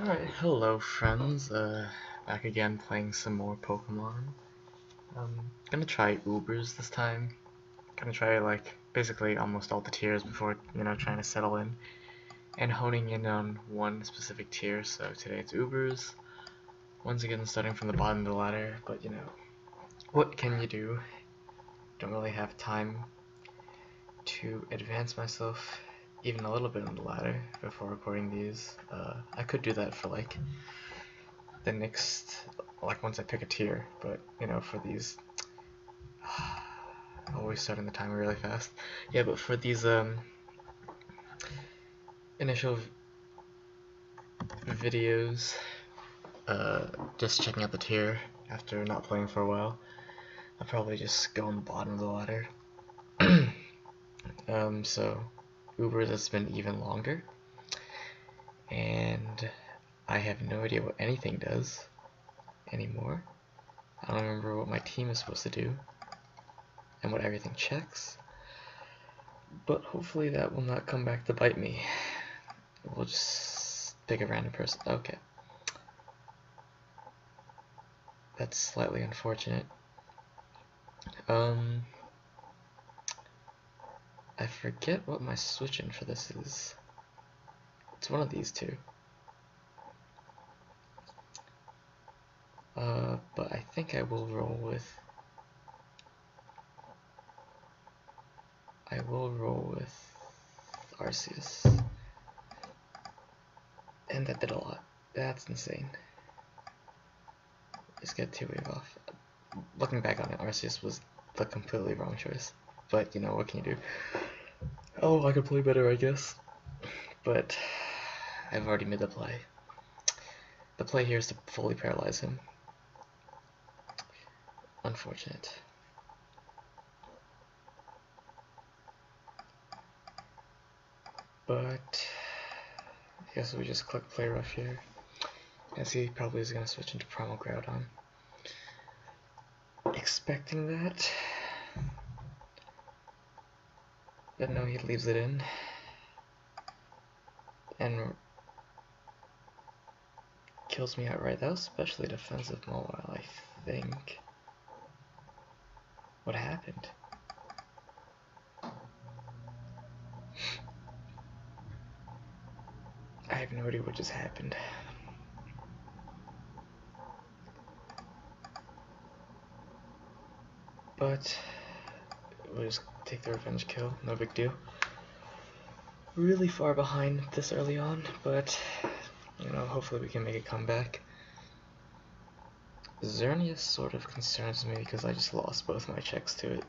Alright, hello friends, back again playing some more Pokemon. Gonna try Ubers this time. Gonna try like basically almost all the tiers before, trying to settle in. And honing in on one specific tier, so today it's Ubers. Once again starting from the bottom of the ladder, but what can you do? Don't really have time to advance myself even a little bit on the ladder before recording these. I could do that for like the next, like once I pick a tier, but for these, always starting the timer really fast. Yeah, but for these initial videos, just checking out the tier after not playing for a while, I'll probably just go on the bottom of the ladder. So Uber has been even longer, and I have no idea what anything does anymore. I don't remember what my team is supposed to do and what everything checks, but hopefully that will not come back to bite me. We'll just pick a random person. Okay. That's slightly unfortunate. I forget what my switch in for this is. It's one of these two. But I think I will roll with Arceus. And that did a lot. That's insane. Just get 2-wave off. Looking back on it, Arceus was the completely wrong choice. But what can you do? Oh, I could play better, I guess. But I've already made the play. The play here is to fully paralyze him. Unfortunate. But I guess we just click play rough here. As he probably is going to switch into Primal Groudon. Expecting that. But no, he leaves it in. And kills me outright. That was especially defensive mobile, I think. What happened? I have no idea what just happened. But we'll just take the revenge kill, no big deal. Really far behind this early on, but hopefully we can make a comeback. Xerneas sort of concerns me because I just lost both my checks to it.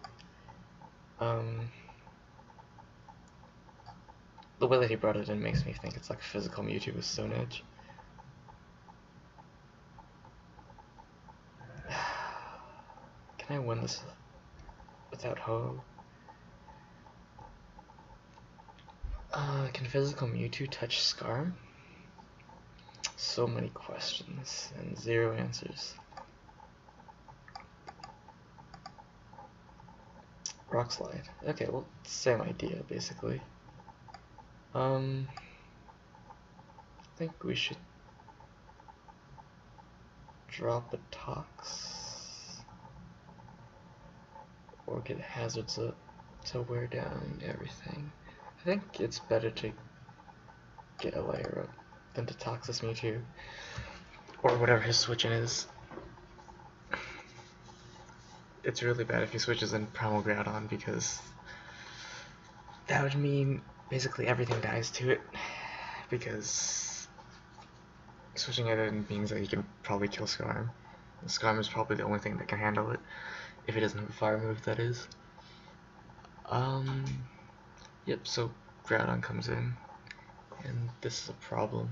The way that he brought it in makes me think it's like physical Mewtwo with Stone Edge. Can I win this without Ho? Can physical Mewtwo touch Skarm? So many questions and 0 answers. Rock Slide. Okay, well, same idea basically. I think we should drop a Tox or get hazards up to wear down everything. I think it's better to get a layer up than to Tox this Mewtwo or whatever his switch in is. It's really bad if he switches in Primal Groudon because that would mean basically everything dies to it, because switching it in means that he can probably kill Skarm. Skarm is probably the only thing that can handle it, if it doesn't have a fire move, that is. Yep, so Groudon comes in, and this is a problem.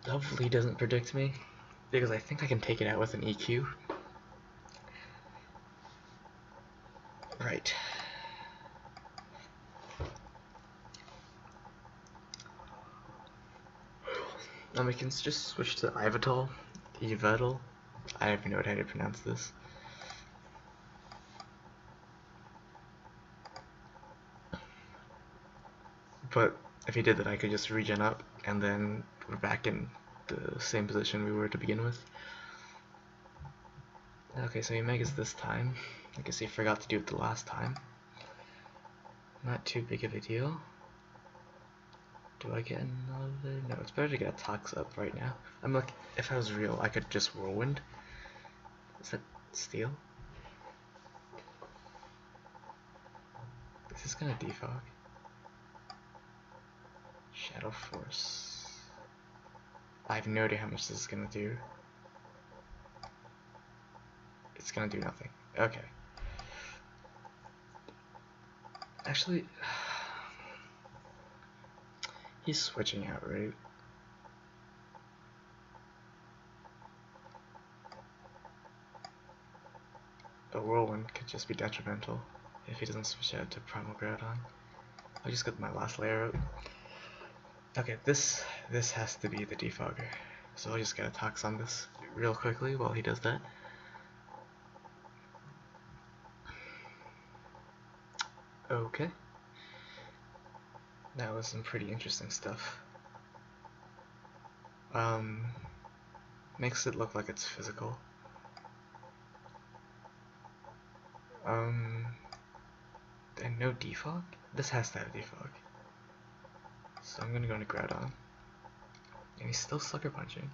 Hopefully he doesn't predict me, because I think I can take it out with an EQ. Right. And we can just switch to Yveltal. Yveltal. I don't even know how to pronounce this. But if he did that, I could just regen up, and then we're back in the same position we were to begin with. Okay, so he megas this time. I guess he forgot to do it the last time. Not too big of a deal. Do I get another? No, it's better to get a Tox up right now. I'm like, if I was real, I could just Whirlwind. Is that steal? Is this gonna defog? Shadow Force. I have no idea how much this is gonna do. It's gonna do nothing. Okay. Actually, he's switching out, right? A Whirlwind could just be detrimental if he doesn't switch out to Primal Groudon. I'll just get my last layer out. Okay, this has to be the defogger. So I'll just get a Tox on this real quickly while he does that. Okay. That was some pretty interesting stuff. Makes it look like it's physical. And no defog? This has to have defog. So I'm gonna go into Groudon. And he's still sucker punching.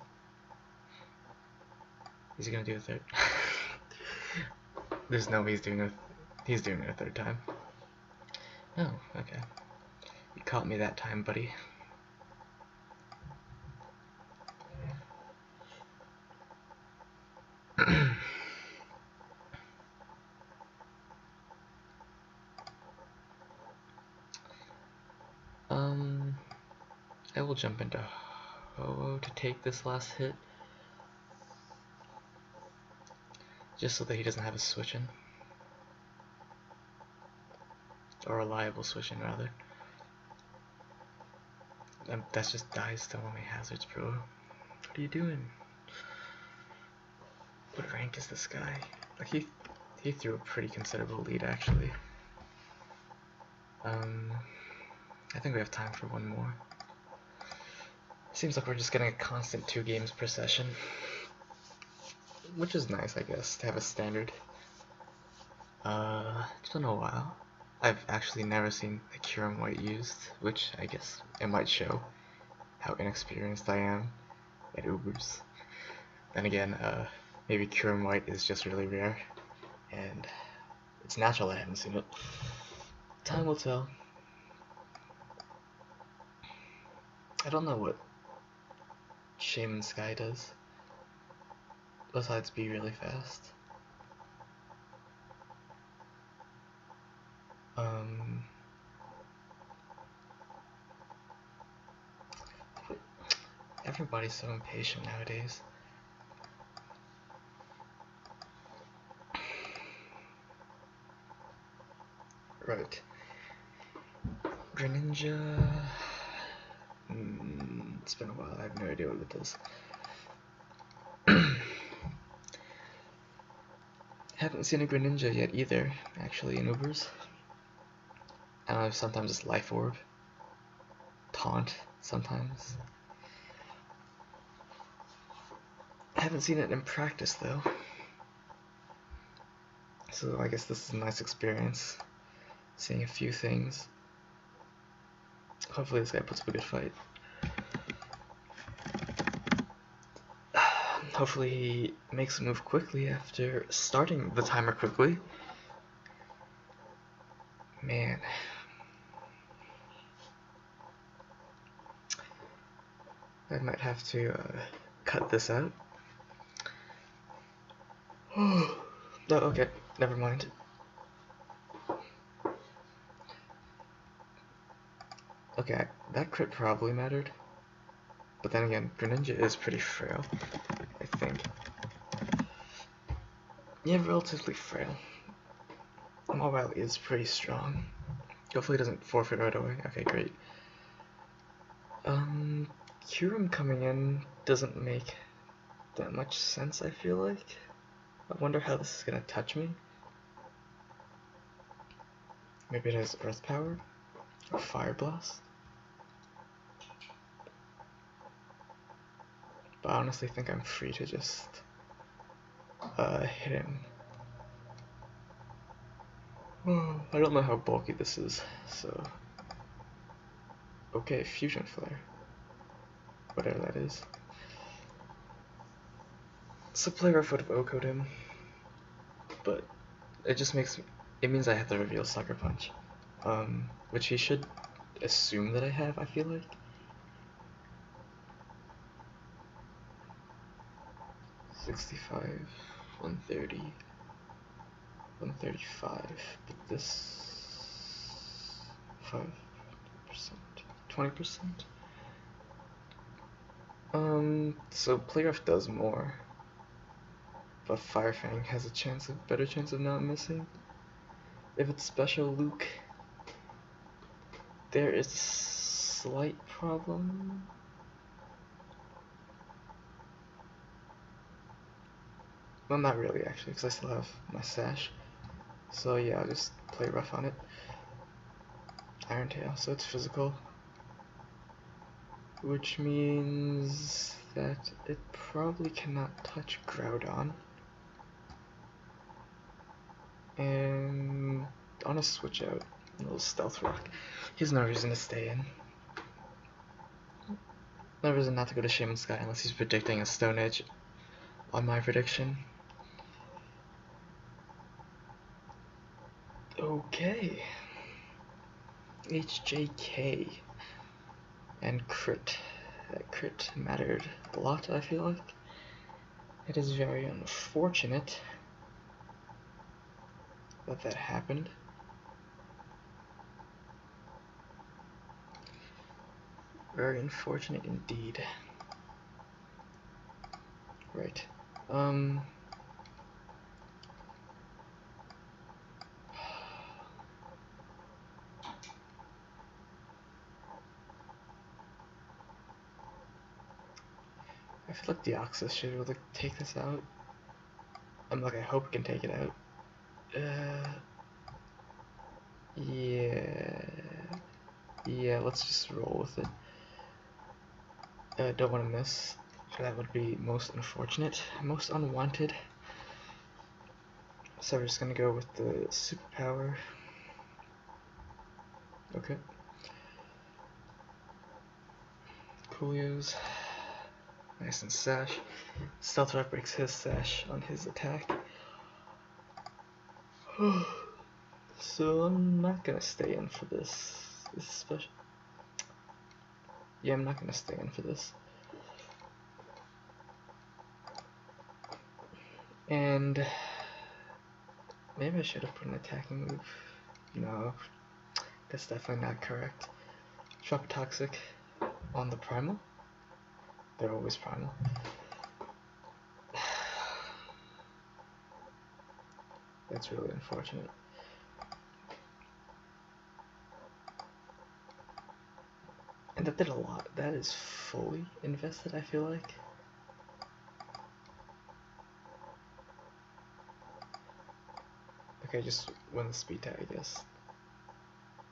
Is he gonna do a third? There's no way he's doing it a third time. Oh, okay. You caught me that time, buddy. I will jump into Ho-Oh to take this last hit. Just so that he doesn't have a switch in. Or a reliable switch in, rather. That's just dies to all my hazards, bro. What are you doing? What rank is this guy? Like, he threw a pretty considerable lead, actually. I think we have time for one more. Seems like we're just getting a constant 2 games per session. Which is nice, I guess, to have a standard. It's been a while. I've actually never seen a Kyurem White used, which I guess it might show how inexperienced I am at Ubers. Then again, maybe Kyurem White is just really rare, and it's natural I haven't seen it. Time will tell. I don't know what Shaman Sky does, besides be really fast. Everybody's so impatient nowadays. Right. Greninja. It's been a while, I have no idea what it does. Haven't seen a Greninja yet either, actually, in Ubers. I don't know, sometimes it's Life Orb. Taunt, sometimes. I haven't seen it in practice, though. So I guess this is a nice experience. Seeing a few things. Hopefully this guy puts up a good fight. Hopefully he makes a move quickly after starting the timer quickly. Man. I might have to cut this out. Oh, okay, never mind. Okay, that crit probably mattered. But then again, Greninja is pretty frail, I think. Yeah, relatively frail. Mobile is pretty strong. Hopefully it doesn't forfeit right away. Okay, great. Kyurem coming in doesn't make that much sense, I feel like. I wonder how this is gonna touch me. Maybe it has Earth Power? Or Fire Blast? but I honestly think I'm free to just hit him. I don't know how bulky this is, so... Okay, Fusion Flare. Whatever that is. So play rough would have OHKO'd him, but it just makes... It means I have to reveal Sucker Punch. Which he should assume that I have, I feel like. $65, $130, $135, but this 5%, 20%. So Playrough does more, but Firefang has a better chance of not missing. If it's special Luke, there is a slight problem. Well, not really actually, because I still have my sash. So yeah, I'll just play rough on it. Iron Tail, so it's physical. Which means that it probably cannot touch Groudon. And on a switch out, a little Stealth Rock. He has no reason to stay in. No reason not to go to Shaman Sky unless he's predicting a Stone Edge on my prediction. Okay. HJK. And crit. That crit mattered a lot, I feel like. It is very unfortunate that that happened. Very unfortunate indeed. Right. I feel like Deoxys should really take this out. I hope it can take it out. Yeah, let's just roll with it. Don't want to miss. That would be most unfortunate, most unwanted. So we're just gonna go with the superpower. Okay. Coolios. Nice and sash. Stealth Rock breaks his sash on his attack. So I'm not gonna stay in for this. This is special. Yeah, I'm not gonna stay in for this. And maybe I should have put an attacking move. No, that's definitely not correct. Drop a Toxic on the Primal. They're always Primal. That's really unfortunate. And that did a lot. That is fully invested, I feel like. Okay, just win the speed tag, I guess.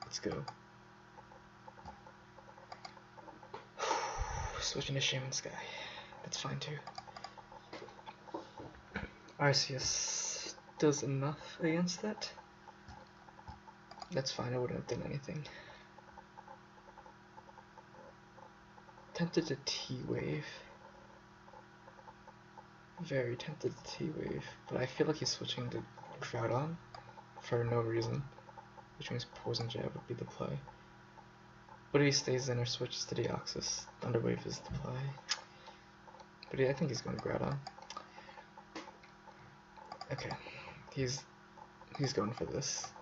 Let's go. Switching to Shaman Sky. That's fine too. Arceus does enough against that. That's fine, I wouldn't have done anything. Tempted to T-Wave. Very tempted to T-Wave, but I feel like he's switching to Groudon for no reason, which means Poison Jab would be the play. But if he stays in or switches to Deoxys, Thunder Wave is the play. But yeah, I think he's going to Groudon. Okay, he's going for this.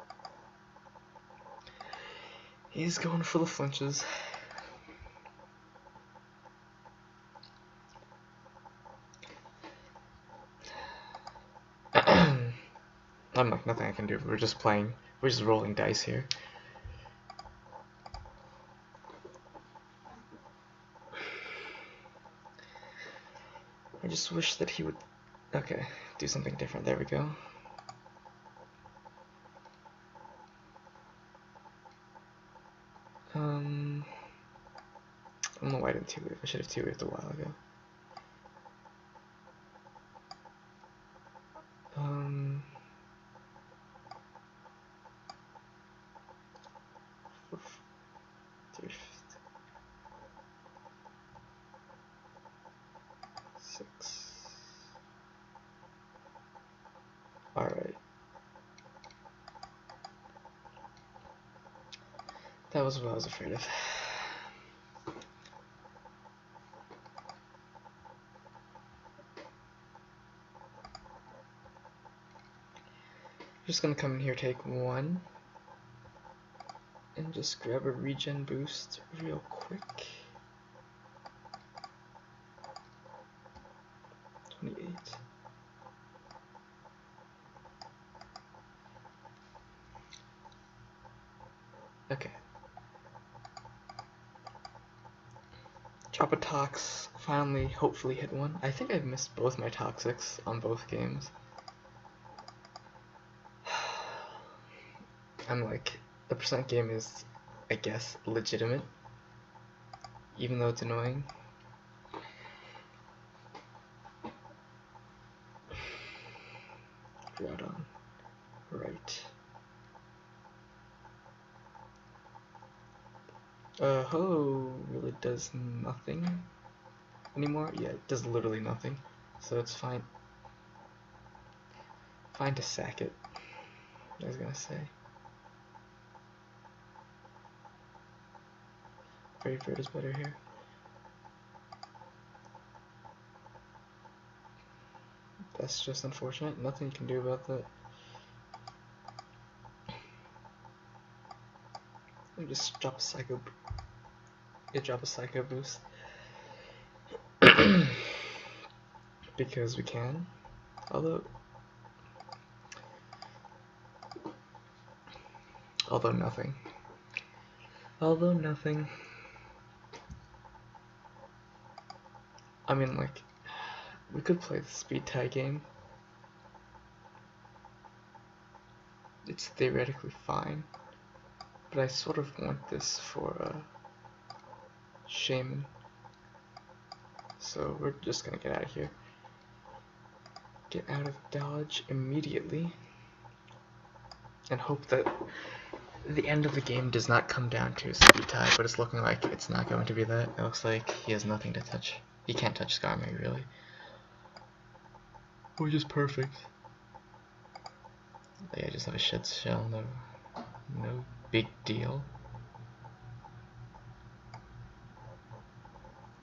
He's going for the flinches. I'm like, nothing I can do. We're just playing. We're just rolling dice here. I just wish that he would... Okay, do something different. There we go. I don't know why I didn't T-Wave. I should have T-Waved a while ago. Um, six. Alright. That was what I was afraid of. Just gonna come in here, take one, and just grab a regen boost real quick. 28. Okay. Drop a tox. Finally, hopefully hit one. I think I've missed both my toxics on both games. I'm like, the percent game is, I guess, legitimate, even though it's annoying. Groudon. Right. Hello really does nothing anymore. Yeah, it does literally nothing. So it's fine. Fine to sack it, I was gonna say. Brave Bird is better here. That's just unfortunate. Nothing you can do about that. Let me just drop a Psycho. Yeah, drop a Psycho boost. Because we can. Although nothing. I mean, like, we could play the speed tie game. It's theoretically fine. But I sort of want this for Shaman. So we're just gonna get out of here. Get out of dodge immediately. And hope that the end of the game does not come down to a speed tie, but it's looking like it's not going to be that. It looks like he has nothing to touch. He can't touch Skarmory, really. Which is perfect. I just have a shit shell, no big deal.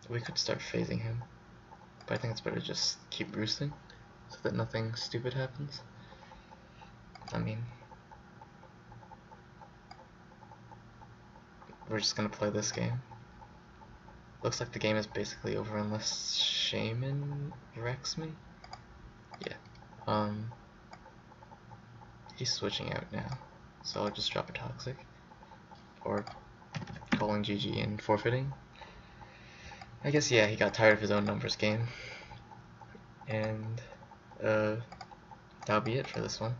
We could start phasing him, but I think it's better to just keep boosting so that nothing stupid happens. I mean, we're just gonna play this game. Looks like the game is basically over unless Shaman wrecks me. Yeah. He's switching out now, so I'll just drop a Toxic. Or calling GG and forfeiting. I guess, yeah, he got tired of his own numbers game. And that'll be it for this one.